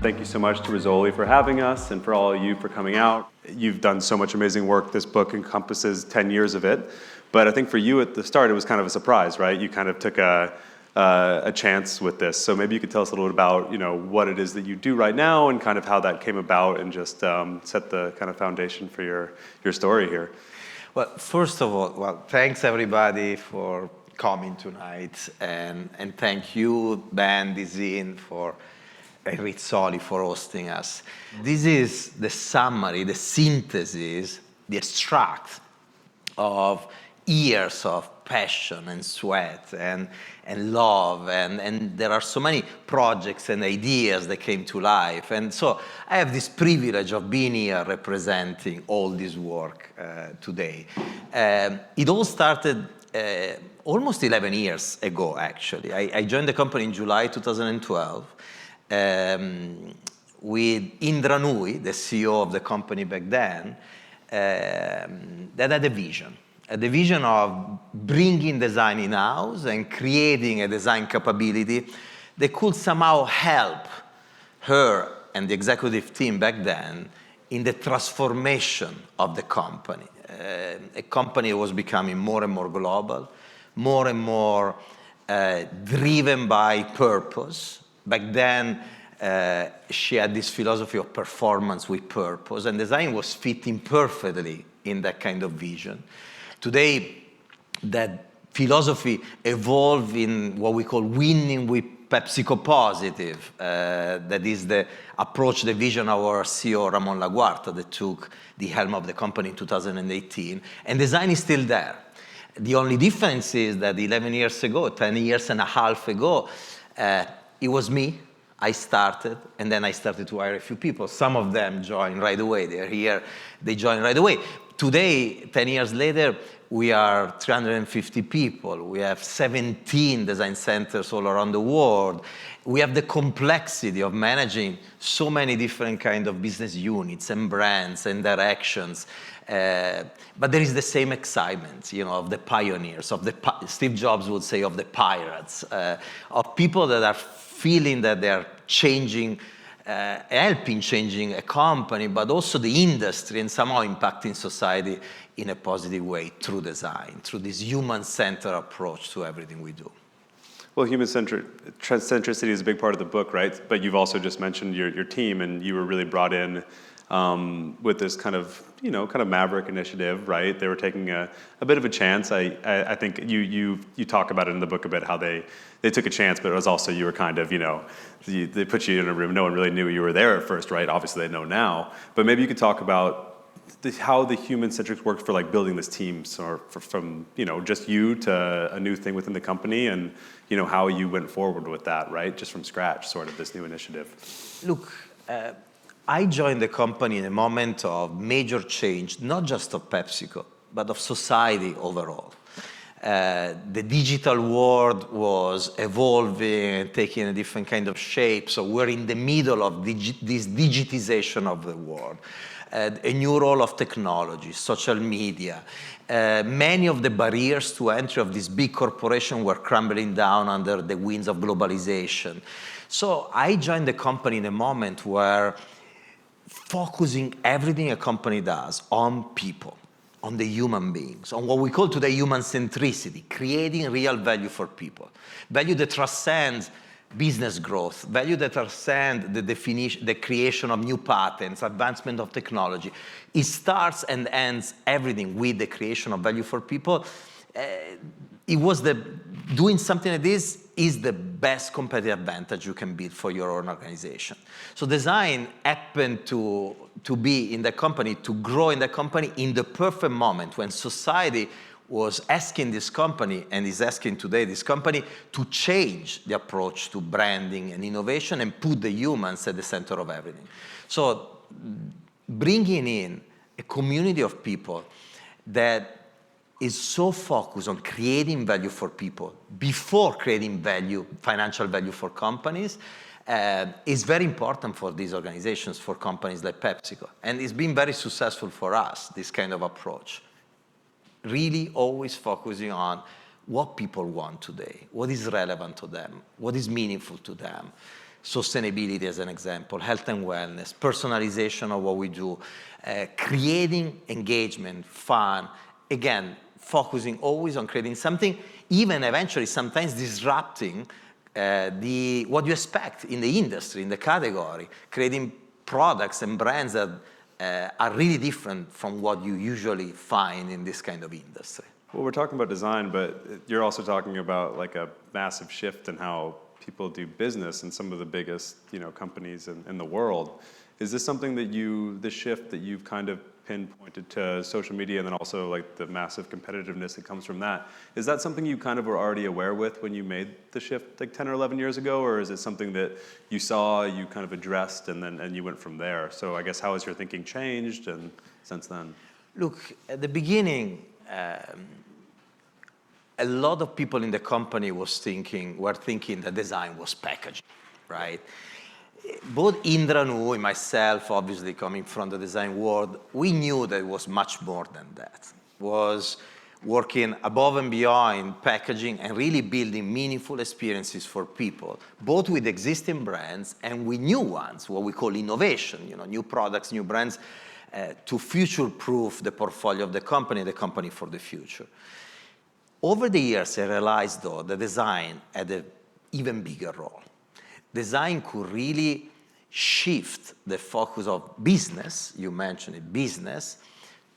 Thank you so much to Rizzoli for having us and for all of you for coming out. You've done so much amazing work. This book encompasses 10 years of it. But I think for you at the start, it was kind of a surprise, right? You kind of took a chance with this. So maybe you could tell us a little bit about, what it is that you do right now and kind of how that came about and just set the kind of foundation for your story here. Well, first of all, thanks everybody for coming tonight. And thank you, Ben, Dezeen, and Rizzoli for hosting us. This is the summary, the synthesis, the extract of years of passion and sweat and love, and there are so many projects and ideas that came to life. And so I have this privilege of being here representing all this work today. It all started almost 11 years ago, actually. I joined the company in July 2012. With Indra Nooyi, the CEO of the company back then, that had a vision of bringing design in-house and creating a design capability that could somehow help her and the executive team back then in the transformation of the company. A company was becoming more and more global, more and more driven by purpose. Back then, she had this philosophy of performance with purpose, and design was fitting perfectly in that kind of vision. Today, that philosophy evolved in what we call winning with PepsiCo Positive. That is the approach, the vision of our CEO, Ramon Laguarta, that took the helm of the company in 2018. And design is still there. The only difference is that 11 years ago, 10 years and a half ago, it was me. I started, and then I started to hire a few people. Some of them joined right away. They're here. They joined right away. Today, 10 years later, we are 350 people. We have 17 design centers all around the world. We have the complexity of managing so many different kinds of business units and brands and directions. But there is the same excitement, of the pioneers, Steve Jobs would say, of the pirates, of people that are feeling that they're changing, helping changing a company, but also the industry, and somehow impacting society in a positive way through design, through this human-centered approach to everything we do. Well, human-centricity is a big part of the book, right? But you've also just mentioned your team, and you were really brought in with this kind of maverick initiative, right? They were taking a bit of a chance. I think you talk about it in the book a bit, how they took a chance, but it was also you were kind of, they put you in a room. No one really knew you were there at first, right? Obviously they know now. But maybe you could talk about how the human-centric worked for building this team, from just you to a new thing within the company, and how you went forward with that, right? Just from scratch, sort of this new initiative. Look, I joined the company in a moment of major change, not just of PepsiCo, but of society overall. The digital world was evolving and taking a different kind of shape, so we're in the middle of this digitization of the world. A new role of technology, social media. Many of the barriers to entry of this big corporation were crumbling down under the winds of globalization. So I joined the company in a moment where focusing everything a company does on people, on the human beings, on what we call today human centricity, creating real value for people. Value that transcends business growth, value that transcends the creation of new patents, advancement of technology. It starts and ends everything with the creation of value for people. Doing something like this is the best competitive advantage you can build for your own organization. So design happened to be in the company, to grow in the company in the perfect moment when society was asking this company, and is asking today this company, to change the approach to branding and innovation and put the humans at the center of everything. So bringing in a community of people that is so focused on creating value for people before creating value, financial value for companies, is very important for these organizations, for companies like PepsiCo. And it's been very successful for us, this kind of approach. Really always focusing on what people want today, what is relevant to them, what is meaningful to them. sustainability as an example, health and wellness, personalization of what we do, creating engagement, fun, again, focusing always on creating something, even eventually sometimes disrupting what you expect in the industry, in the category, creating products and brands that are really different from what you usually find in this kind of industry. Well, we're talking about design, but you're also talking about like a massive shift in how people do business in some of the biggest, companies in the world. Is this something that this shift that you've kind of pinpointed to social media and then also like the massive competitiveness that comes from that, is that something you kind of were already aware with when you made the shift like 10 or 11 years ago, or is it something that you saw, you kind of addressed, and you went from there? So I guess how has your thinking changed and since then? Look, at the beginning, a lot of people in the company were thinking that design was packaging, right? Both Indra knew, and myself, obviously coming from the design world, we knew that it was much more than that. It was working above and beyond packaging and really building meaningful experiences for people, both with existing brands and with new ones, what we call innovation, new products, new brands, to future-proof the portfolio of the company for the future. Over the years, I realized, though, that design had an even bigger role. Design could really shift the focus of business, you mentioned it, business,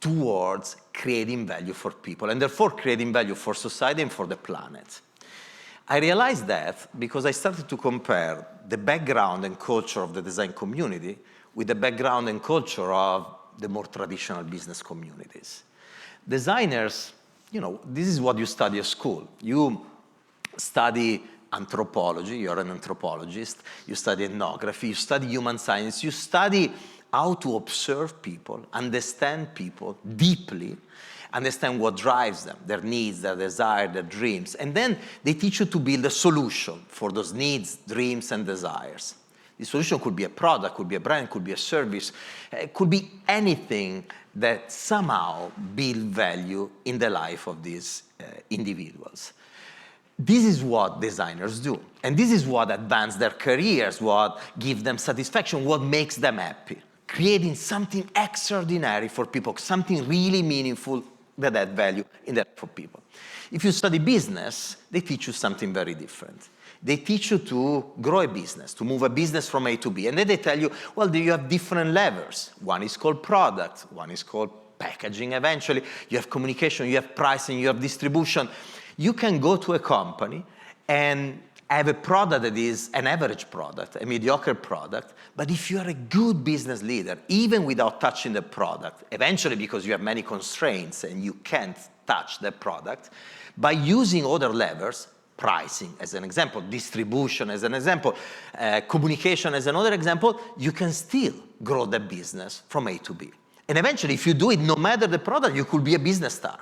towards creating value for people, and therefore creating value for society and for the planet. I realized that because I started to compare the background and culture of the design community with the background and culture of the more traditional business communities. Designers, this is what you study at school. You study anthropology, you're an anthropologist, you study ethnography, you study human science, you study how to observe people, understand people deeply, understand what drives them, their needs, their desires, their dreams, and then they teach you to build a solution for those needs, dreams, and desires. The solution could be a product, could be a brand, could be a service, it could be anything that somehow build value in the life of these individuals. This is what designers do. And this is what advances their careers, what gives them satisfaction, what makes them happy. Creating something extraordinary for people, something really meaningful that adds value in the life of people. If you study business, they teach you something very different. They teach you to grow a business, to move a business from A to B. And then they tell you, well, you have different levers. One is called product, one is called packaging eventually. You have communication, you have pricing, you have distribution. You can go to a company and have a product that is an average product, a mediocre product, but if you are a good business leader, even without touching the product, eventually because you have many constraints and you can't touch the product, by using other levers, pricing as an example, distribution as an example, communication as another example, you can still grow the business from A to B. And eventually, if you do it, no matter the product, you could be a business star.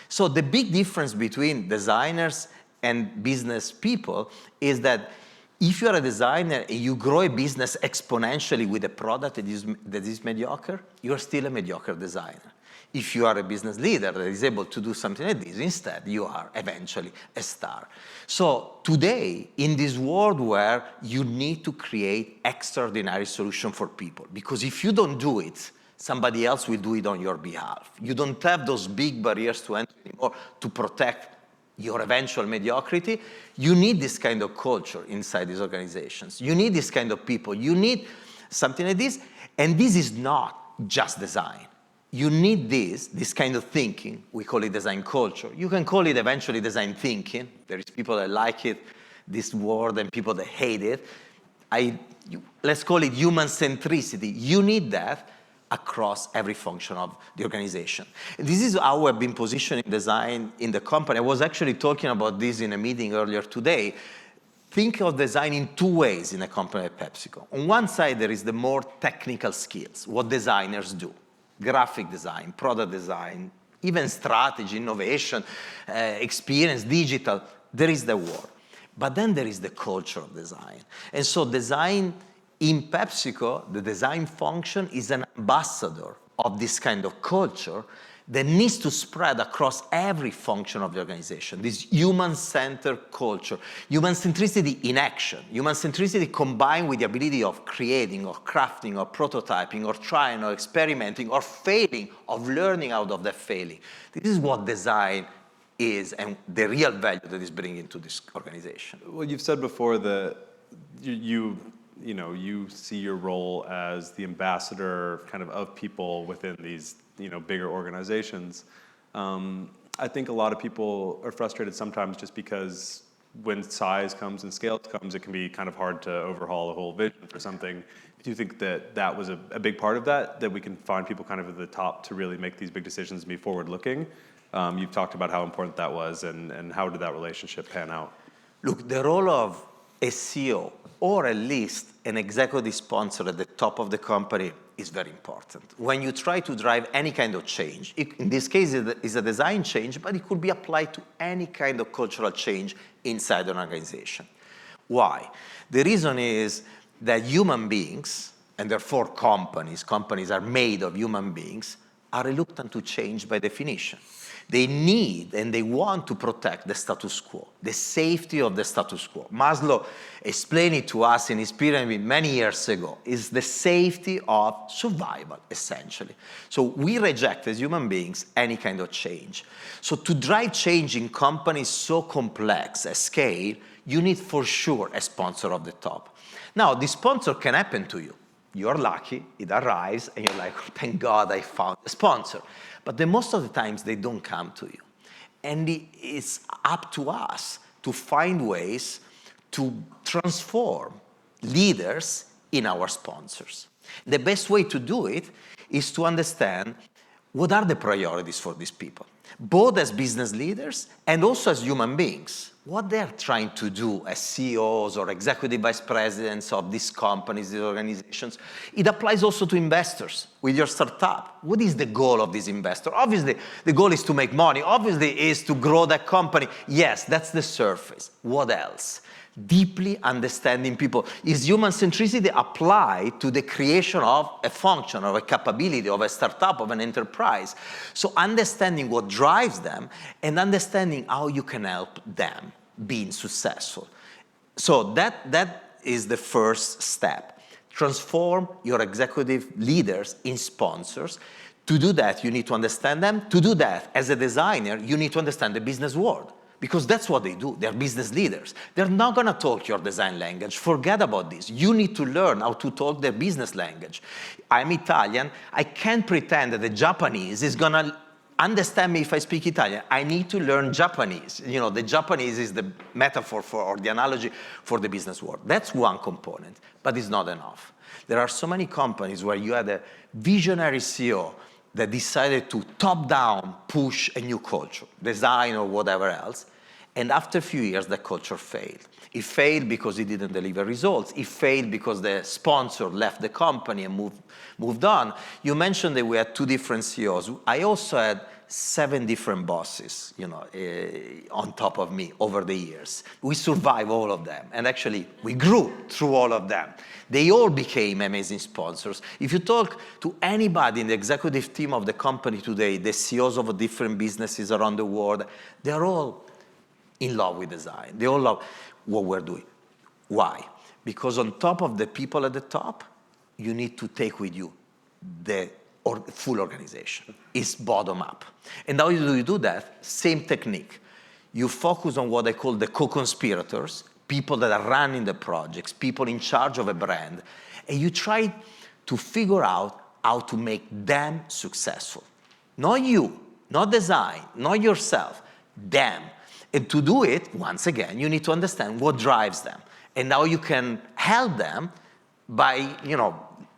So the big difference between designers and business people is that if you are a designer and you grow a business exponentially with a product that is mediocre, you are still a mediocre designer. If you are a business leader that is able to do something like this, instead you are eventually a star. So today, in this world where you need to create extraordinary solutions for people, because if you don't do it, somebody else will do it on your behalf. You don't have those big barriers to entry anymore to protect your eventual mediocrity. You need this kind of culture inside these organizations. You need this kind of people. You need something like this. And this is not just design. You need this kind of thinking. We call it design culture. You can call it eventually design thinking. There is people that like it, this word, and people that hate it. Let's call it human centricity. You need that across every function of the organization. And this is how I've been positioning design in the company. I was actually talking about this in a meeting earlier today. Think of design in two ways in a company like PepsiCo. On one side, there is the more technical skills, what designers do. Graphic design, product design, even strategy, innovation, experience, digital. There is the work. But then there is the culture of design. And so design in PepsiCo, the design function is an ambassador of this kind of culture that needs to spread across every function of the organization, this human-centered culture, human centricity in action, human centricity combined with the ability of creating or crafting or prototyping or trying or experimenting or failing, of learning out of that failing. This is what design is and the real value that is bringing to this organization. Well, you've said before that you see your role as the ambassador kind of people within these bigger organizations. I think a lot of people are frustrated sometimes just because when size comes and scale comes, it can be kind of hard to overhaul a whole vision for something. Do you think that that was a big part of that we can find people kind of at the top to really make these big decisions and be forward-looking? You've talked about how important that was, and how did that relationship pan out? Look, the role of a CEO, or at least an executive sponsor at the top of the company, is very important. When you try to drive any kind of change, in this case it's a design change, but it could be applied to any kind of cultural change inside an organization. Why? The reason is that human beings, and therefore companies are made of human beings, are reluctant to change by definition. They need and they want to protect the status quo, the safety of the status quo. Maslow explained it to us in his pyramid many years ago. It's the safety of survival, essentially. So we reject, as human beings, any kind of change. So to drive change in companies so complex at scale, you need for sure a sponsor of the top. Now, the sponsor can happen to you. You're lucky, it arrives, and you're like, oh, thank God I found a sponsor. But then most of the times they don't come to you. And it's up to us to find ways to transform leaders in our sponsors. The best way to do it is to understand what are the priorities for these people, both as business leaders and also as human beings. What they're trying to do as CEOs or executive vice presidents of these companies, these organizations. It applies also to investors with your startup. What is the goal of this investor? Obviously, the goal is to make money. Obviously, is to grow that company. Yes, that's the surface. What else? Deeply understanding people. Is human centricity applied to the creation of a function, of a capability, of a startup, of an enterprise? So understanding what drives them and understanding how you can help them being successful. So that is the first step. Transform your executive leaders in sponsors. To do that, you need to understand them. To do that, as a designer, you need to understand the business world. Because that's what they do. They're business leaders. They're not going to talk your design language. Forget about this. You need to learn how to talk their business language. I'm Italian. I can't pretend that the Japanese is going to understand me if I speak Italian. I need to learn Japanese. The Japanese is the metaphor or the analogy for the business world. That's one component, but it's not enough. There are so many companies where you had a visionary CEO that decided to top-down push a new culture, design or whatever else, and after a few years, that culture failed. It failed because it didn't deliver results. It failed because the sponsor left the company and moved on. You mentioned that we had 2 different CEOs. I also had 7 different bosses, on top of me over the years. We survived all of them, and actually, we grew through all of them. They all became amazing sponsors. If you talk to anybody in the executive team of the company today, the CEOs of different businesses around the world, they're all in love with design. They all love what we're doing. Why? Because on top of the people at the top, you need to take with you the full organization. It's bottom up. And how do you do that? Same technique. You focus on what I call the co-conspirators, people that are running the projects, people in charge of a brand, and you try to figure out how to make them successful. Not you, not design, not yourself, them. And to do it, once again, you need to understand what drives them and how you can help them by,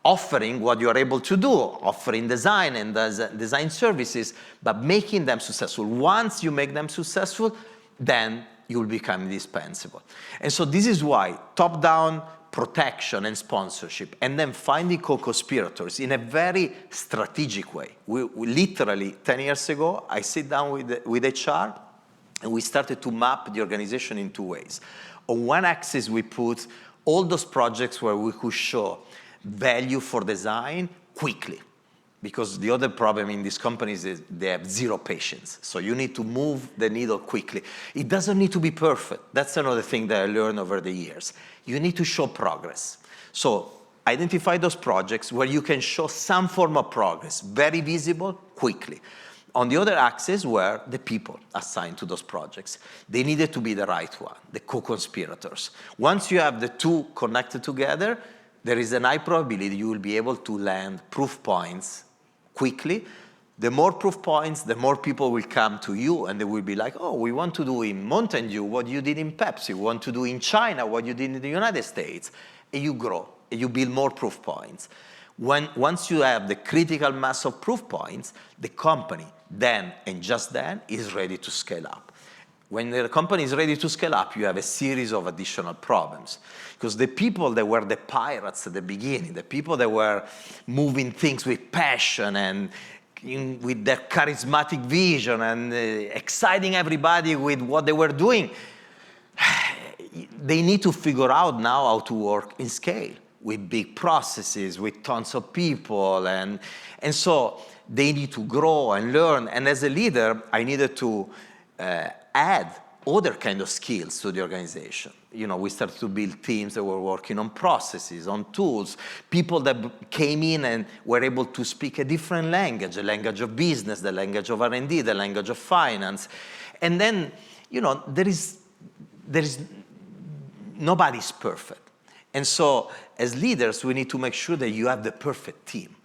offering what you're able to do, offering design and design services, but making them successful. Once you make them successful, then you will become indispensable. And so this is why top-down protection and sponsorship, and then finding co-conspirators in a very strategic way. We literally, 10 years ago, I sit down with HR, and we started to map the organization in 2 ways. On one axis, we put all those projects where we could show value for design quickly. because the other problem in these companies is they have zero patience. So you need to move the needle quickly. It doesn't need to be perfect. That's another thing that I learned over the years. You need to show progress. So identify those projects where you can show some form of progress, very visible, quickly. On the other axis were the people assigned to those projects. They needed to be the right one, the co-conspirators. Once you have the two connected together, there is a high probability you will be able to land proof points quickly. The more proof points, the more people will come to you and they will be like, oh, we want to do in Mountain Dew what you did in Pepsi. We want to do in China what you did in the United States. And you grow, and you build more proof points. Once you have the critical mass of proof points, the company then and just then is ready to scale up. When the company is ready to scale up, you have a series of additional problems. Because the people that were the pirates at the beginning, the people that were moving things with passion and with their charismatic vision and exciting everybody with what they were doing, they need to figure out now how to work in scale with big processes, with tons of people. And so they need to grow and learn. And as a leader, I needed to add other kind of skills to the organization. You know, we started to build teams that were working on processes, on tools, people that came in and were able to speak a different language, the language of business, the language of R&D, the language of finance. And then, you know, there is nobody's perfect. And so as leaders, we need to make sure that you have the perfect team.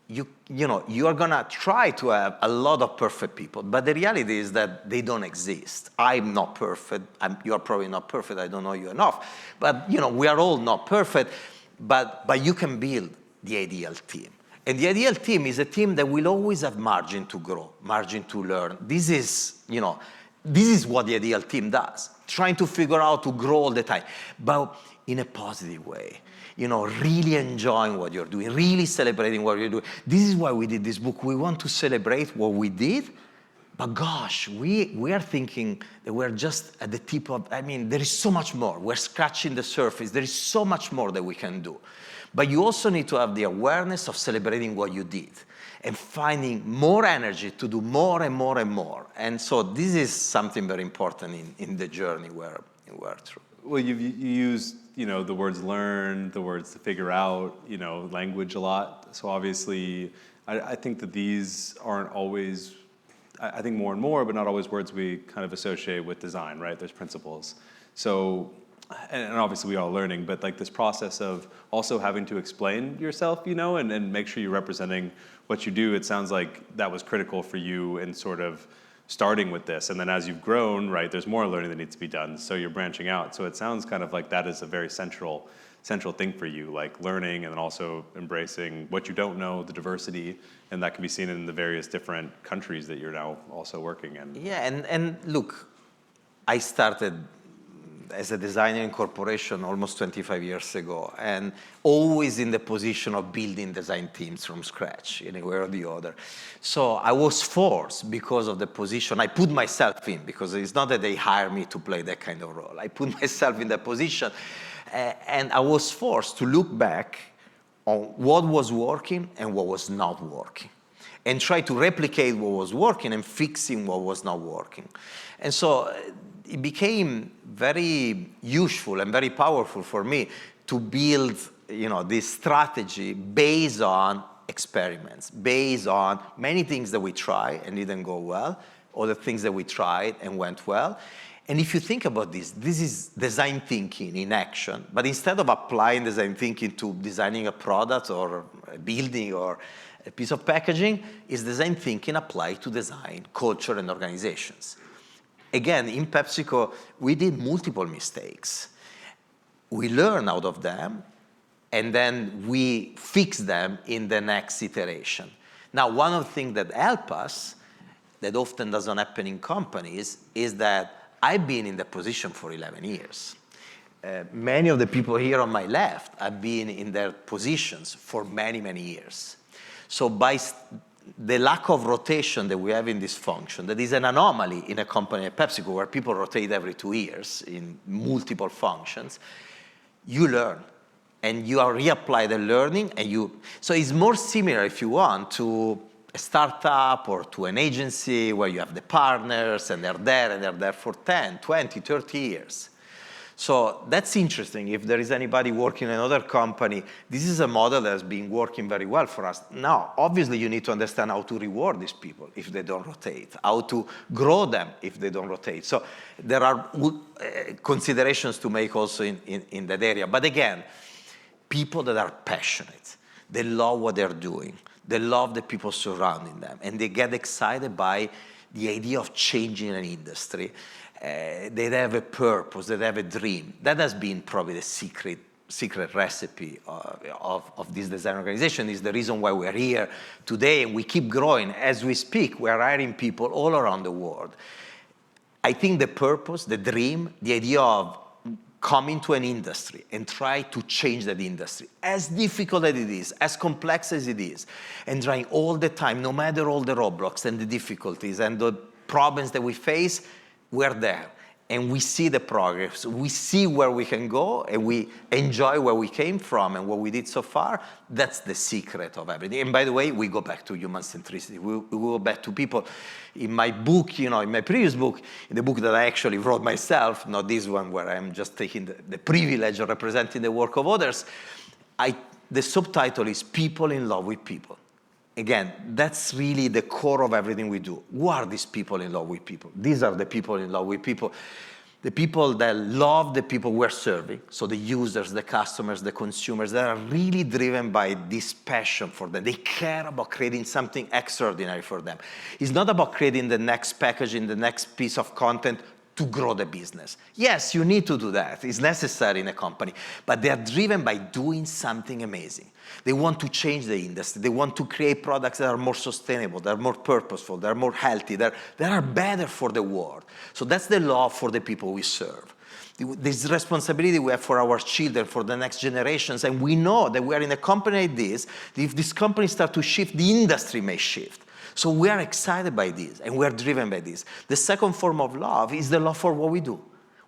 You know, you are gonna try to have a lot of perfect people, but the reality is that they don't exist. I'm not perfect. You are probably not perfect. I don't know you enough. But, you know, we are all not perfect, but you can build the ideal team. And the ideal team is a team that will always have margin to grow, margin to learn. This is, you know, this is what the ideal team does, trying to figure out to grow all the time, but in a positive way. You know, really enjoying what you're doing, really celebrating what you're doing. This is why we did this book. We want to celebrate what we did, but gosh, we are thinking that we're just at the tip of, I mean, there is so much more. We're scratching the surface. There is so much more that we can do. But you also need to have the awareness of celebrating what you did and finding more energy to do more and more and more. And so this is something very important in the journey we're through. Well, you used, you know, the words learn, the words to figure out, you know, language a lot. So obviously, I think that these aren't always, I think more and more, but not always words we kind of associate with design, right? There's principles. So, and obviously we are learning, but like this process of also having to explain yourself, you know, and make sure you're representing what you do. It sounds like that was critical for you in sort of starting with this, and then as you've grown, right, there's more learning that needs to be done, so you're branching out. So it sounds kind of like that is a very central thing for you, like learning and then also embracing what you don't know, the diversity, and that can be seen in the various different countries that you're now also working in. Yeah, and look, I started as a designer in corporation almost 25 years ago, and always in the position of building design teams from scratch, in a way or the other. So I was forced, because of the position I put myself in, because it's not that they hire me to play that kind of role. I put myself in that position, and I was forced to look back on what was working and what was not working, and try to replicate what was working and fixing what was not working. And so it became very useful and very powerful for me to build, you know, this strategy based on experiments, based on many things that we tried and didn't go well, other things that we tried and went well. And if you think about this is design thinking in action. But instead of applying design thinking to designing a product or a building or a piece of packaging, is design thinking applied to design culture and organizations. Again, in PepsiCo, we did multiple mistakes. We learned out of them, and then we fixed them in the next iteration. Now, one of the things that help us, that often doesn't happen in companies, is that I've been in the position for 11 years. Many of the people here on my left have been in their positions for many, many years. So by the lack of rotation that we have in this function, that is an anomaly in a company like PepsiCo, where people rotate every 2 years in multiple functions, you learn. and you are reapply the learning, so it's more similar, if you want, to a startup or to an agency where you have the partners and they're there for 10, 20, 30 years. So that's interesting. If there is anybody working in another company, this is a model that has been working very well for us. Now, obviously, you need to understand how to reward these people if they don't rotate, how to grow them if they don't rotate. So there are considerations to make also in that area. But again, people that are passionate, they love what they're doing, they love the people surrounding them, and they get excited by the idea of changing an industry. They have a purpose, they have a dream. That has been probably the secret recipe of this design organization, is the reason why we're here today, and we keep growing. As we speak, we're hiring people all around the world. I think the purpose, the dream, the idea of coming to an industry and try to change that industry, as difficult as it is, as complex as it is, and trying all the time, no matter all the roadblocks and the difficulties and the problems that we face, we're there. And we see the progress, we see where we can go, and we enjoy where we came from and what we did so far. That's the secret of everything. And by the way, we go back to human centricity. We go back to people. In my book, in my previous book, in the book that I actually wrote myself, not this one where I'm just taking the privilege of representing the work of others, the subtitle is People in Love with People. Again, that's really the core of everything we do. Who are these people in love with people? These are the people in love with people. The people that love the people we're serving, so the users, the customers, the consumers, that are really driven by this passion for them. They care about creating something extraordinary for them. It's not about creating the next packaging, the next piece of content to grow the business. Yes, you need to do that. It's necessary in a company. But they are driven by doing something amazing. They want to change the industry. They want to create products that are more sustainable, that are more purposeful, that are more healthy, that are better for the world. So that's the love for the people we serve. This responsibility we have for our children, for the next generations, and we know that we are in a company like this. If this company starts to shift, the industry may shift. So we are excited by this, and we are driven by this. The second form of love is the love for what we do.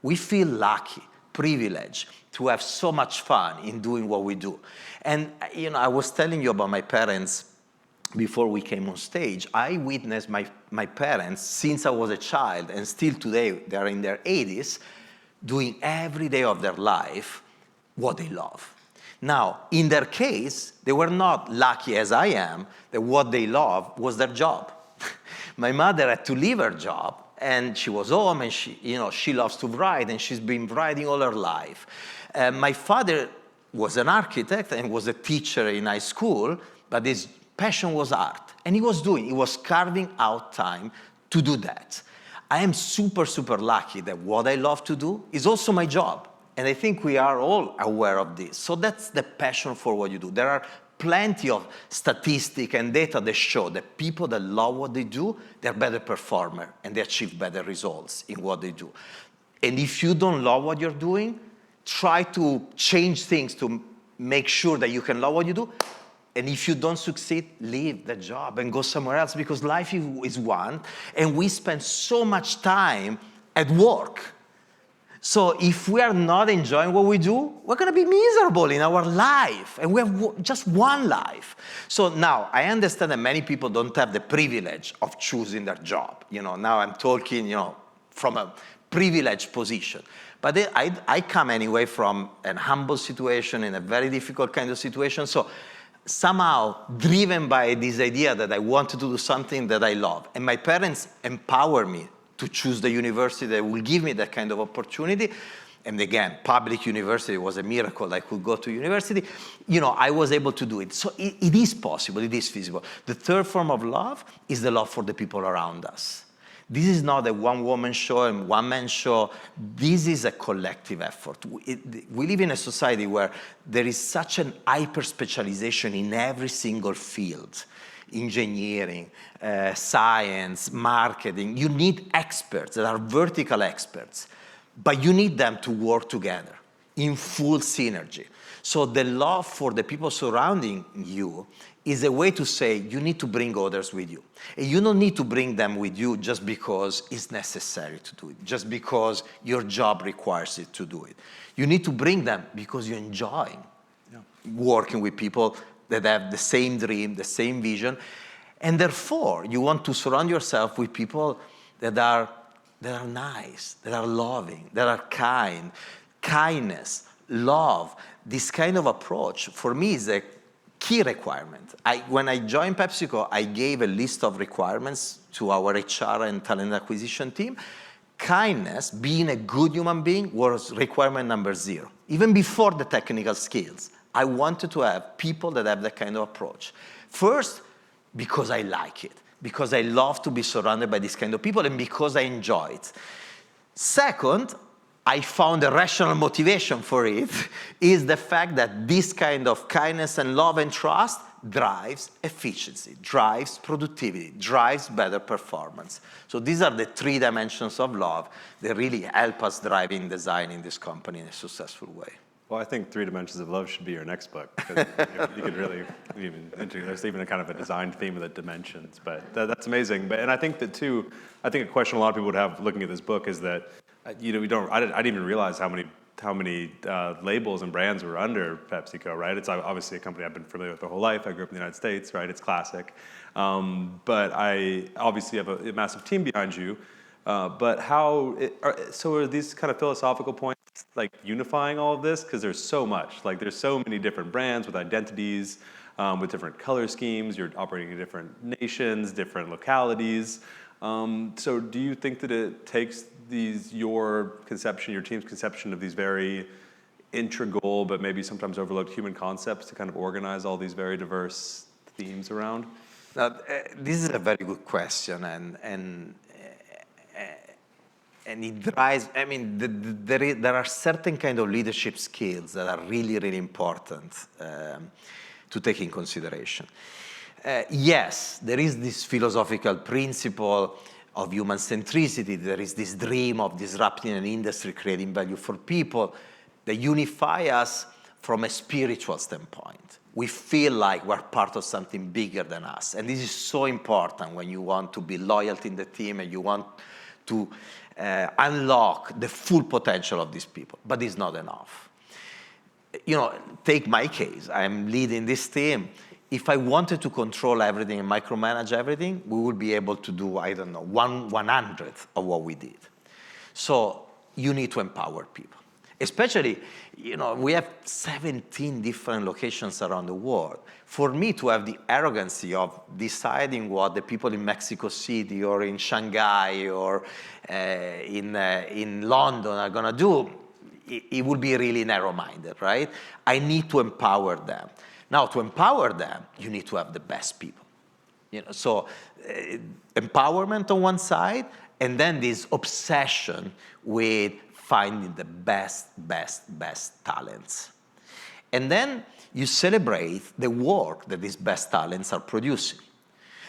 We feel lucky, privileged, to have so much fun in doing what we do. And I was telling you about my parents before we came on stage. I witnessed my parents since I was a child, and still today, they're in their 80s, doing every day of their life what they love. Now, in their case, they were not lucky as I am that what they love was their job. My mother had to leave her job, and she was home, and she loves to write, and she's been writing all her life. My father was an architect and was a teacher in high school, but his passion was art. And he was carving out time to do that. I am super, super lucky that what I love to do is also my job. And I think we are all aware of this. So that's the passion for what you do. There are plenty of statistics and data that show that people that love what they do, they're better performers and they achieve better results in what they do. And if you don't love what you're doing, try to change things to make sure that you can love what you do. And if you don't succeed, leave the job and go somewhere else, because life is one, and we spend so much time at work. So if we are not enjoying what we do, we're going to be miserable in our life, and we have just one life. So now, I understand that many people don't have the privilege of choosing their job. Now I'm talking, from a privileged position. But I come anyway from an humble situation, in a very difficult kind of situation. So somehow driven by this idea that I want to do something that I love. And my parents empower me to choose the university that will give me that kind of opportunity. And again, public university was a miracle. I could go to university. I was able to do it. So it is possible, it is feasible. The third form of love is the love for the people around us. This is not a one-woman show and one-man show. This is a collective effort. We live in a society where there is such an hyper-specialization in every single field. Engineering, science, marketing. You need experts that are vertical experts, but you need them to work together in full synergy. So the love for the people surrounding you is a way to say you need to bring others with you. And you don't need to bring them with you just because it's necessary to do it, just because your job requires it to do it. You need to bring them because you're enjoying working with people that have the same dream, the same vision. And therefore, you want to surround yourself with people that are nice, that are loving, that are kind. Kindness, love, this kind of approach, for me, is a key requirement. When I joined PepsiCo, I gave a list of requirements to our HR and talent acquisition team. Kindness, being a good human being, was requirement number 0. Even before the technical skills, I wanted to have people that have that kind of approach. First, because I like it, because I love to be surrounded by this kind of people, and because I enjoy it. Second, I found a rational motivation for it, is the fact that this kind of kindness and love and trust drives efficiency, drives productivity, drives better performance. So these are the 3 dimensions of love that really help us driving design in this company in a successful way. Well, I think 3 Dimensions of Love should be your next book, because you could really even there's even a kind of a design theme of the dimensions, but that's amazing. And I think that too, I think a question a lot of people would have looking at this book is that, I didn't even realize how many labels and brands were under PepsiCo, right? It's obviously a company I've been familiar with my whole life. I grew up in the United States, right? It's classic. But I obviously have a massive team behind you. But so are these kind of philosophical points like unifying all of this? Because there's so much, like there's so many different brands with identities, with different color schemes. You're operating in different nations, different localities. So do you think that it takes your team's conception of these very integral, but maybe sometimes overlooked human concepts to kind of organize all these very diverse themes around? Now, this is a very good question, and it drives, I mean, there are certain kind of leadership skills that are really, really important to take in consideration. Yes, there is this philosophical principle of human centricity. There is this dream of disrupting an industry, creating value for people, that unify us from a spiritual standpoint. We feel like we're part of something bigger than us. And this is so important when you want to be loyal in the team and you want to unlock the full potential of these people. But it's not enough. Take my case. I'm leading this team. If I wanted to control everything and micromanage everything, we would be able to do, 1/100th of what we did. So you need to empower people. Especially, we have 17 different locations around the world. For me to have the arrogancy of deciding what the people in Mexico City or in Shanghai or in London are going to do, it would be really narrow-minded, right? I need to empower them. Now, to empower them, you need to have the best people. So empowerment on one side, and then this obsession with finding the best talents. And then you celebrate the work that these best talents are producing.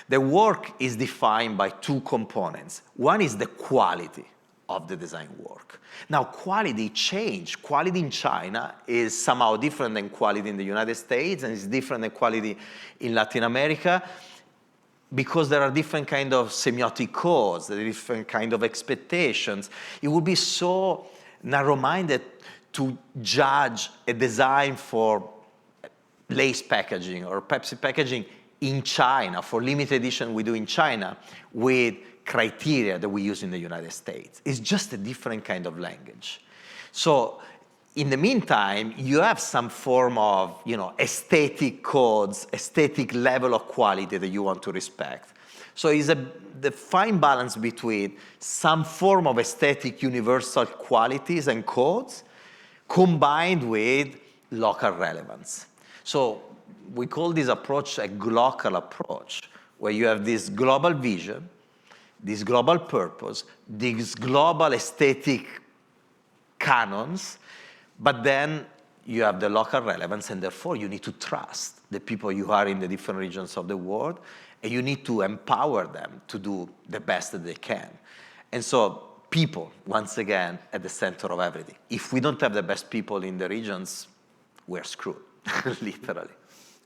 The work is defined by 2 components. One is the quality of the design work. Now, quality change. Quality in China is somehow different than quality in the United States, and it's different than quality in Latin America, because there are different kind of semiotic codes, there are different kind of expectations. It would be so narrow-minded to judge a design for Lay's packaging or Pepsi packaging in China, for limited edition we do in China, with criteria that we use in the United States. It's just a different kind of language. So in the meantime, you have some form of, aesthetic codes, aesthetic level of quality that you want to respect. So it's the fine balance between some form of aesthetic universal qualities and codes combined with local relevance. So we call this approach a glocal approach, where you have this global vision, this global purpose, these global aesthetic canons, but then you have the local relevance, and therefore you need to trust the people you are in the different regions of the world, and you need to empower them to do the best that they can. And so people, once again, at the center of everything. If we don't have the best people in the regions, we're screwed, literally.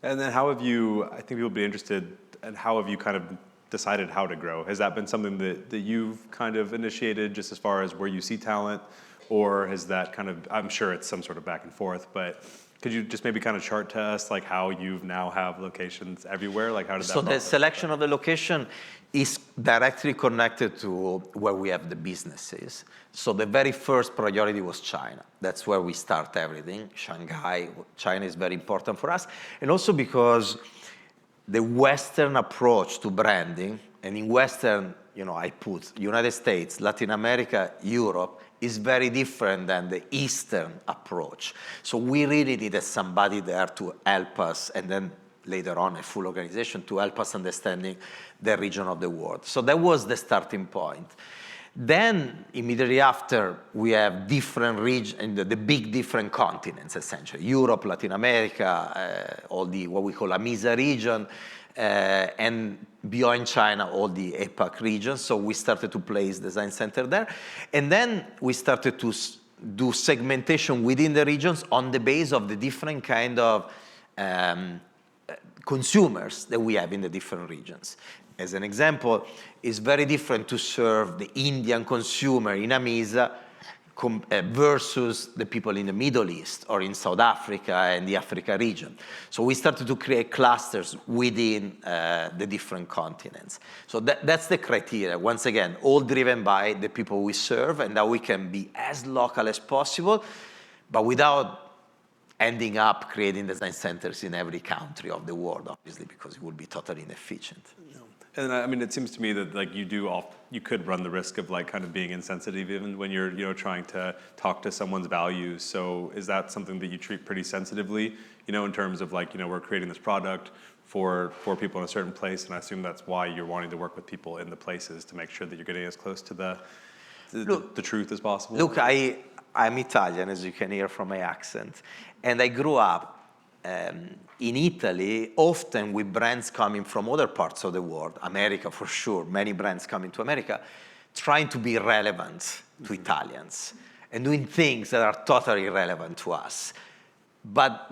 And then how have you, I think people would be interested, and how have you kind of decided how to grow? Has that been something that you've kind of initiated, just as far as where you see talent? Or has that kind of, I'm sure it's some sort of back and forth, but Could you just maybe kind of chart to us like how you now have locations everywhere? Like how did that So the process selection of the location is directly connected to where we have the businesses. So the very first priority was China. That's where we start everything. Shanghai, China is very important for us. And also because the Western approach to branding, and in Western, I put United States, Latin America, Europe, is very different than the Eastern approach. So we really needed somebody there to help us, and then later on a full organization to help us understanding the region of the world. So that was the starting point. Then immediately after, we have different regions, the big different continents essentially, Europe, Latin America, all the what we call AMESA region, and beyond China, all the APAC regions. So we started to place design center there. And then we started to do segmentation within the regions on the base of the different kind of consumers that we have in the different regions. As an example, it's very different to serve the Indian consumer in AMESA versus the people in the Middle East or in South Africa and the Africa region. So we started to create clusters within the different continents. So that's the criteria. Once again, all driven by the people we serve and that we can be as local as possible, but without ending up creating design centers in every country of the world, obviously, because it would be totally inefficient. And I mean, it seems to me that like you could run the risk of like kind of being insensitive even when you're trying to talk to someone's values. So is that something that you treat pretty sensitively, in terms of like, we're creating this product for people in a certain place, and I assume that's why you're wanting to work with people in the places to make sure that you're getting as close to the truth as possible? Look, I'm Italian, as you can hear from my accent, and I grew up in Italy, often with brands coming from other parts of the world, America for sure, many brands coming to America, trying to be relevant to Italians and doing things that are totally irrelevant to us. But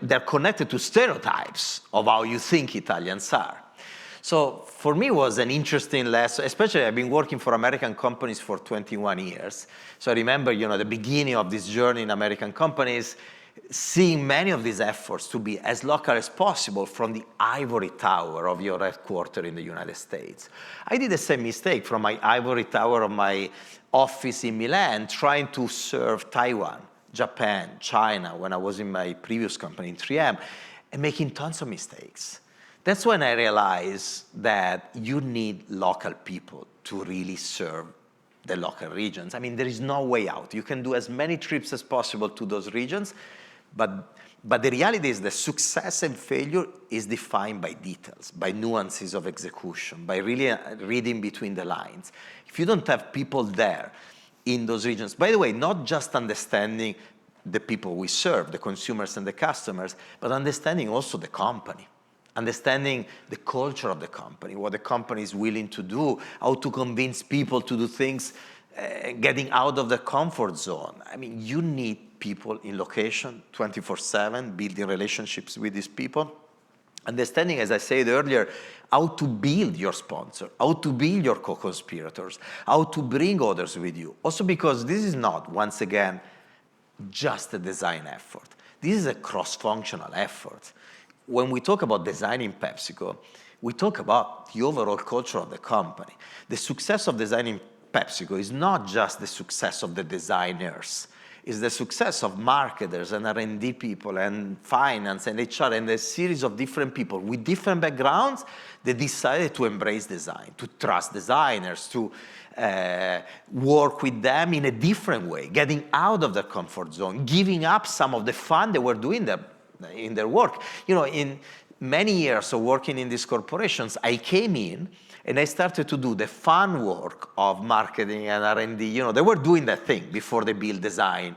they're connected to stereotypes of how you think Italians are. So for me, it was an interesting lesson, especially I've been working for American companies for 21 years. So I remember, the beginning of this journey in American companies, seeing many of these efforts to be as local as possible from the ivory tower of your headquarters in the United States. I did the same mistake from my ivory tower of my office in Milan, trying to serve Taiwan, Japan, China, when I was in my previous company in 3M, and making tons of mistakes. That's when I realized that you need local people to really serve the local regions. I mean, there is no way out. You can do as many trips as possible to those regions, but the reality is that success and failure is defined by details, by nuances of execution, by really reading between the lines. If you don't have people there in those regions, by the way, not just understanding the people we serve, the consumers and the customers, but understanding also the company. Understanding the culture of the company, what the company is willing to do, how to convince people to do things, getting out of the comfort zone. I mean, you need people in location 24/7, building relationships with these people. Understanding, as I said earlier, how to build your sponsor, how to build your co-conspirators, how to bring others with you. Also because this is not, once again, just a design effort. This is a cross-functional effort. When we talk about designing PepsiCo, we talk about the overall culture of the company. The success of designing PepsiCo is not just the success of the designers. It's the success of marketers and R&D people and finance and HR and a series of different people with different backgrounds that decided to embrace design, to trust designers, to work with them in a different way, getting out of their comfort zone, giving up some of the fun they were doing in their work. In many years of working in these corporations, I came in and I started to do the fun work of marketing and R&D. They were doing that thing before they build design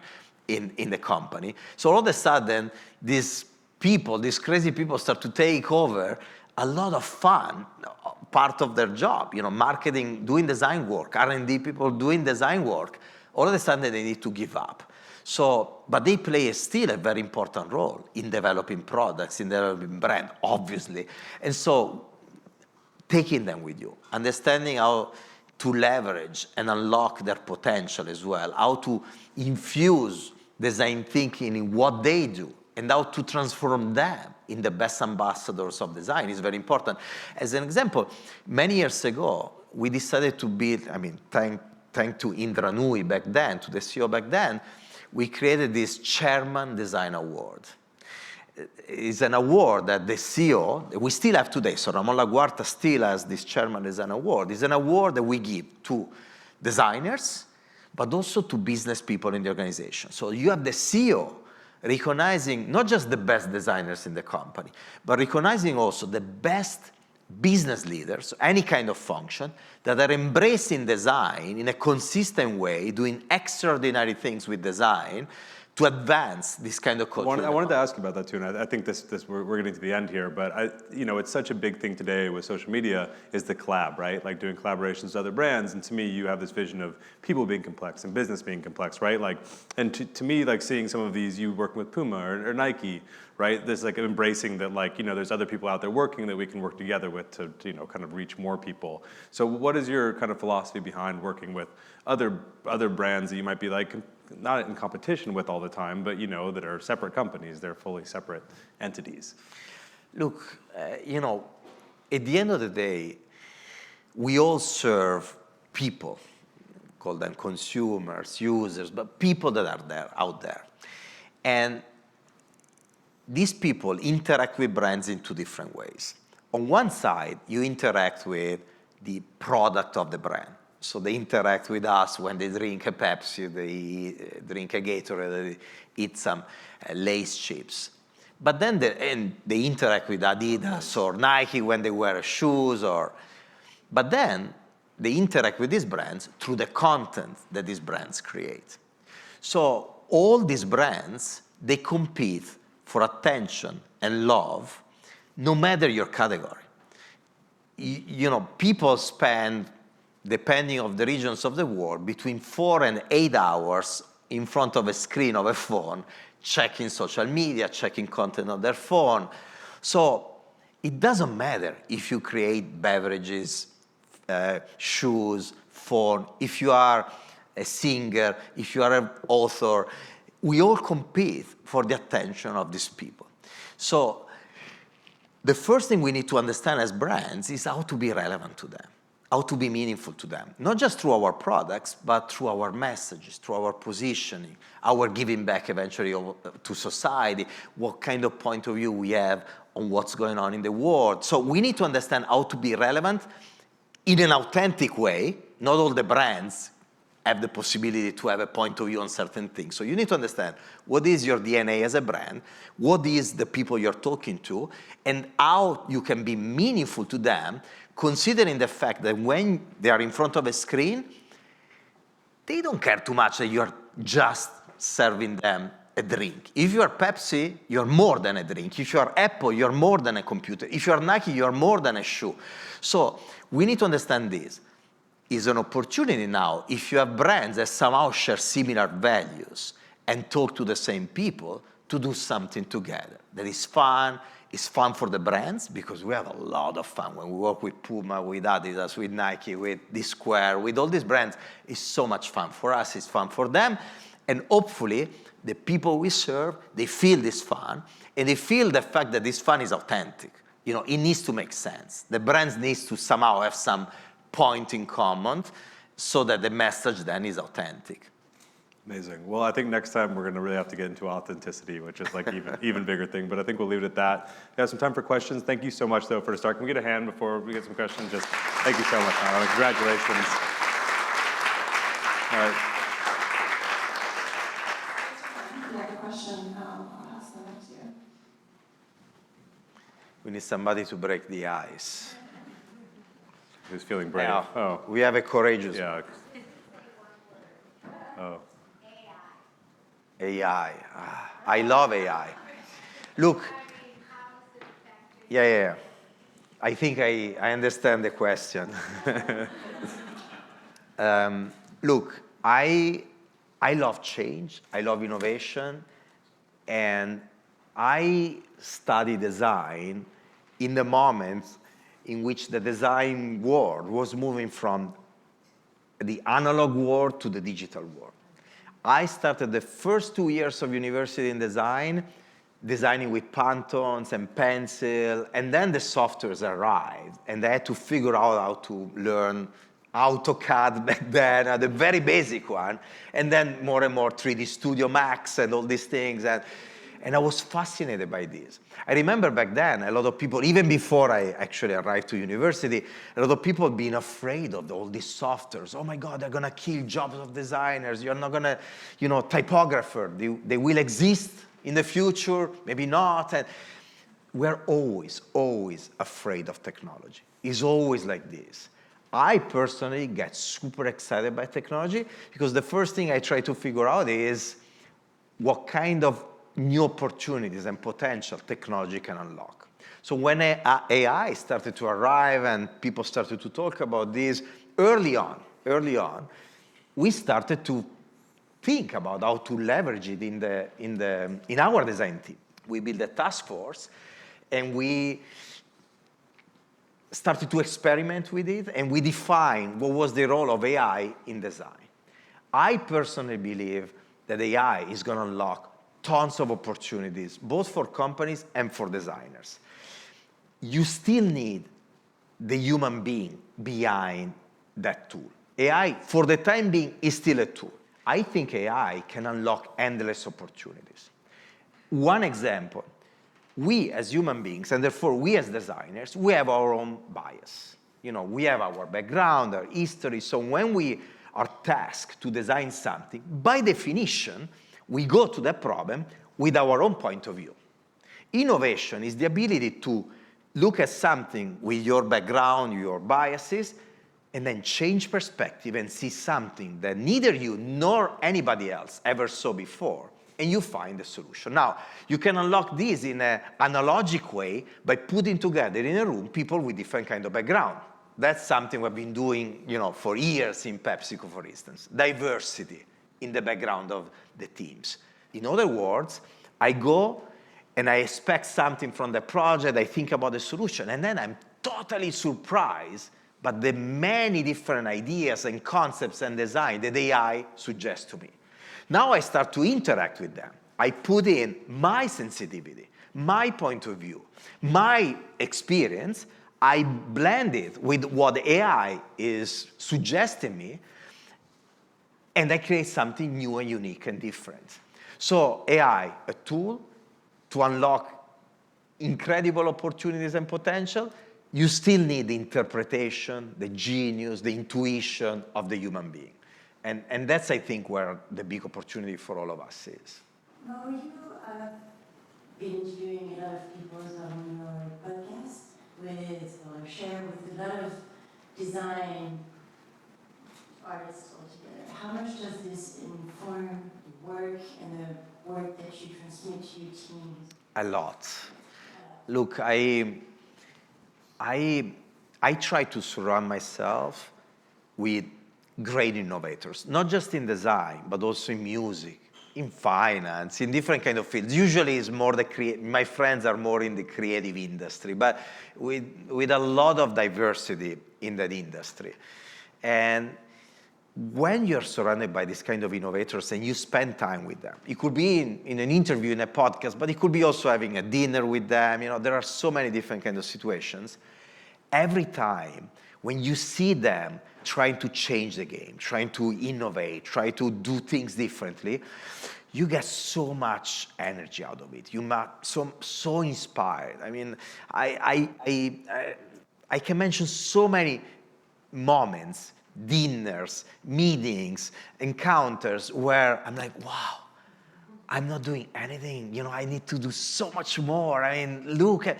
in the company. So all of a sudden, these crazy people start to take over a lot of fun, part of their job. Marketing, doing design work, R&D people doing design work. All of a sudden, they need to give up. But they play still a very important role in developing products, in developing brand, obviously. And so taking them with you, understanding how to leverage and unlock their potential as well, how to infuse design thinking in what they do and how to transform them in the best ambassadors of design is very important. As an example, many years ago, we decided to build, thanks to Indra Nooyi back then, to the CEO back then, we created this Chairman Design Award. It's an award that the CEO, we still have today, so Ramon Laguarta still has this Chairman Design Award. It's an award that we give to designers, but also to business people in the organization. So you have the CEO recognizing not just the best designers in the company, but recognizing also the best business leaders, any kind of function, that are embracing design in a consistent way, doing extraordinary things with design to advance this kind of culture. I wanted to ask you about that too, and I think we're getting to the end here, but it's such a big thing today with social media is the collab, right? Like doing collaborations with other brands, and to me, you have this vision of people being complex and business being complex, right? Like, and to me, like seeing some of these, you working with Puma or Nike, right? There's like embracing that, like, there's other people out there working that we can work together with to, kind of reach more people. So what is your kind of philosophy behind working with other brands that you might be like, not in competition with all the time, but that are separate companies, they're fully separate entities? Look, at the end of the day, we all serve people, call them consumers, users, but people that are out there. And these people interact with brands in two different ways. On one side, you interact with the product of the brand. So they interact with us when they drink a Pepsi, they drink a Gatorade, they eat some Lay's chips. But then they interact with Adidas or Nike when they wear shoes, but then they interact with these brands through the content that these brands create. So all these brands, they compete for attention and love, no matter your category. People spend, depending on the regions of the world, between 4 and 8 hours in front of a screen of a phone, checking social media, checking content on their phone. So it doesn't matter if you create beverages, shoes, phone, if you are a singer, if you are an author, we all compete for the attention of these people. So the first thing we need to understand as brands is how to be relevant to them, how to be meaningful to them, not just through our products, but through our messages, through our positioning, our giving back eventually to society, what kind of point of view we have on what's going on in the world. So we need to understand how to be relevant in an authentic way. Not all the brands have the possibility to have a point of view on certain things. So you need to understand what is your DNA as a brand, what is the people you're talking to, and how you can be meaningful to them, considering the fact that when they are in front of a screen, they don't care too much that you're just serving them a drink. If you are Pepsi, you're more than a drink. If you are Apple, you're more than a computer. If you are Nike, you're more than a shoe. So we need to understand this. Is an opportunity now, if you have brands that somehow share similar values and talk to the same people, to do something together. That is fun. It's fun for the brands because we have a lot of fun when we work with Puma, with Adidas, with Nike, with D-Square, with all these brands. It's so much fun for us. It's fun for them. And hopefully, the people we serve, they feel this fun, and they feel the fact that this fun is authentic. It needs to make sense. The brands needs to somehow have some point in common so that the message then is authentic. Amazing. Well, I think next time we're going to really have to get into authenticity, which is like even bigger thing. But I think we'll leave it at that. We have some time for questions. Thank you so much, though, for the start. Can we get a hand before we get some questions? Just thank you so much, Mauro. Congratulations. All right. You have a question? I'll pass them to you. We need somebody to break the ice. Who's feeling brave? Yeah. Oh. We have a courageous Yeah. Oh. AI. I love AI. Look. Yeah. I think I understand the question. Look, I love change. I love innovation. And I study design in the moment in which the design world was moving from the analog world to the digital world. I started the first 2 years of university in design, designing with Pantones and pencil, and then the softwares arrived, and I had to figure out how to learn AutoCAD back then, the very basic one, and then more and more 3D Studio Max and all these things, and I was fascinated by this. I remember back then, a lot of people, even before I actually arrived to university, a lot of people being afraid of all these softwares. Oh my God, they're gonna kill jobs of designers. You're not gonna, typographer, they will exist in the future, maybe not. And we're always, always afraid of technology. It's always like this. I personally get super excited by technology because the first thing I try to figure out is what kind of new opportunities and potential technology can unlock. So when AI started to arrive and people started to talk about this, early on, we started to think about how to leverage it in our design team. We built a task force, and we started to experiment with it, and we defined what was the role of AI in design. I personally believe that AI is going to unlock tons of opportunities, both for companies and for designers. You still need the human being behind that tool. AI, for the time being, is still a tool. I think AI can unlock endless opportunities. One example, we as human beings, and therefore we as designers, we have our own bias. We have our background, our history, so when we are tasked to design something, by definition, we go to that problem with our own point of view. Innovation is the ability to look at something with your background, your biases, and then change perspective and see something that neither you nor anybody else ever saw before, and you find a solution. Now, you can unlock this in an analogic way by putting together in a room people with different kind of background. That's something we've been doing, for years in PepsiCo, for instance. Diversity in the background of the teams. In other words, I go and I expect something from the project, I think about the solution, and then I'm totally surprised by the many different ideas and concepts and design that AI suggests to me. Now I start to interact with them. I put in my sensitivity, my point of view, my experience. I blend it with what AI is suggesting me, and I create something new and unique and different. So AI, a tool to unlock incredible opportunities and potential. You still need the interpretation, the genius, the intuition of the human being. And that's, I think, where the big opportunity for all of us is. Mauro, you been interviewing a lot of people on your podcast or share with a lot of design artists altogether. How much does this inform the work and the work that you transmit to your teams? A lot. Look, I try to surround myself with great innovators, not just in design, but also in music, in finance, in different kind of fields. Usually it's more my friends are more in the creative industry, but with a lot of diversity in that industry. And when you're surrounded by this kind of innovators and you spend time with them, it could be in an interview, in a podcast, but it could be also having a dinner with them. There are so many different kind of situations. Every time when you see them trying to change the game, trying to innovate, try to do things differently, you get so much energy out of it. You are so inspired. I mean, I can mention so many moments, dinners, meetings, encounters where I'm like, wow, I'm not doing anything. I need to do so much more. I mean, look at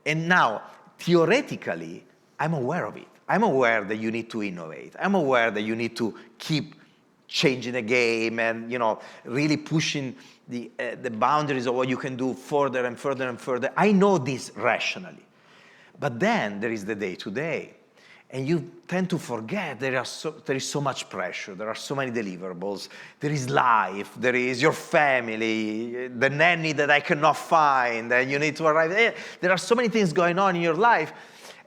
and now theoretically, I'm aware of it. I'm aware that you need to innovate. I'm aware that you need to keep changing the game and really pushing the boundaries of what you can do further and further and further. I know this rationally. But then there is the day-to-day. And you tend to forget there is so much pressure. There are so many deliverables. There is life. There is your family, the nanny that I cannot find, and you need to arrive. There are so many things going on in your life.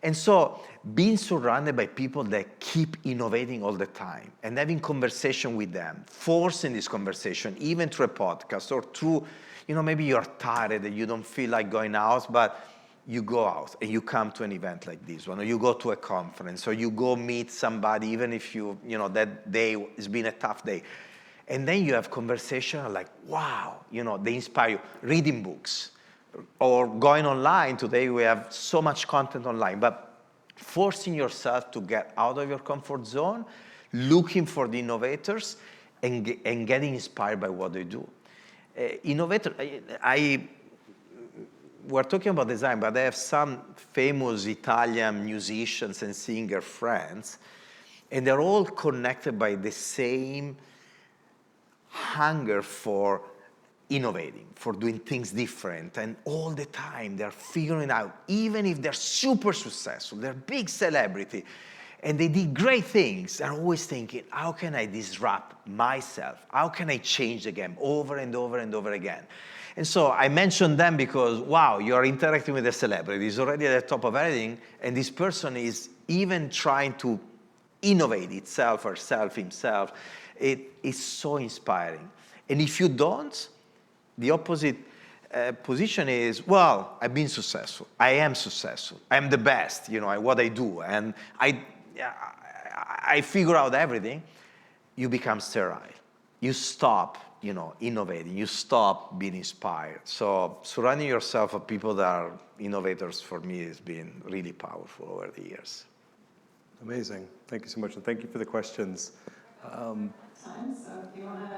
And so being surrounded by people that keep innovating all the time and having conversation with them, forcing this conversation, even through a podcast or through, maybe you're tired and you don't feel like going out, but you go out and you come to an event like this one, or you go to a conference, or you go meet somebody, even if that day has been a tough day. And then you have conversation like, wow, they inspire you. Reading books or going online. Today we have so much content online, but forcing yourself to get out of your comfort zone, looking for the innovators and getting inspired by what they do. We're talking about design, but I have some famous Italian musicians and singer friends, and they're all connected by the same hunger for innovating, for doing things different, and all the time they're figuring out, even if they're super successful, they're big celebrity, and they did great things, they're always thinking, how can I disrupt myself? How can I change the game over and over and over again? And so I mentioned them because, wow, you're interacting with a celebrity. He's already at the top of everything, and this person is even trying to innovate itself, herself, himself. It is so inspiring. And if you don't, the opposite position is, well, I've been successful. I am successful. I'm the best, at what I do. And I figure out everything. You become sterile. You stop, innovating. You stop being inspired. So surrounding yourself with people that are innovators, for me, has been really powerful over the years. Amazing. Thank you so much. And thank you for the questions. Time, so if you want to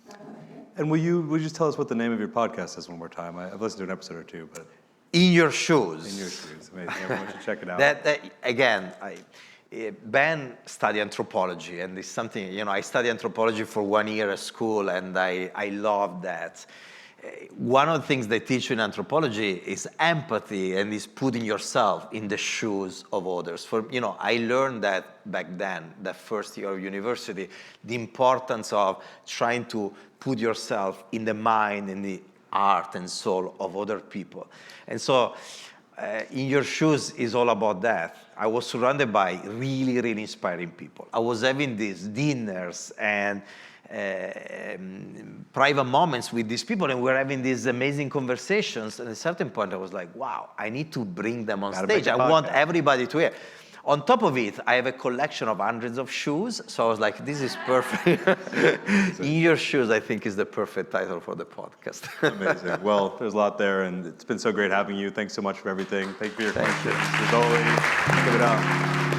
wrap up here. And will you just tell us what the name of your podcast is one more time? I've listened to an episode or two, but In Your Shoes. In Your Shoes, amazing. Everyone should check it out. Again, Ben studied anthropology, and it's something, I studied anthropology for 1 year at school, and I love that. One of the things they teach you in anthropology is empathy, and is putting yourself in the shoes of others. I learned that back then, that first year of university, the importance of trying to put yourself in the mind and the heart and soul of other people. And so, In Your Shoes is all about that. I was surrounded by really, really inspiring people. I was having these dinners and private moments with these people, and we're having these amazing conversations. And at a certain point, I was like, wow, I need to bring them on stage. I want everybody to hear. On top of it, I have a collection of hundreds of shoes. So I was like, this is perfect. In Your Shoes, I think, is the perfect title for the podcast. Amazing. Well, there's a lot there, and it's been so great having you. Thanks so much for everything. Thank you for your questions. As always, give it up.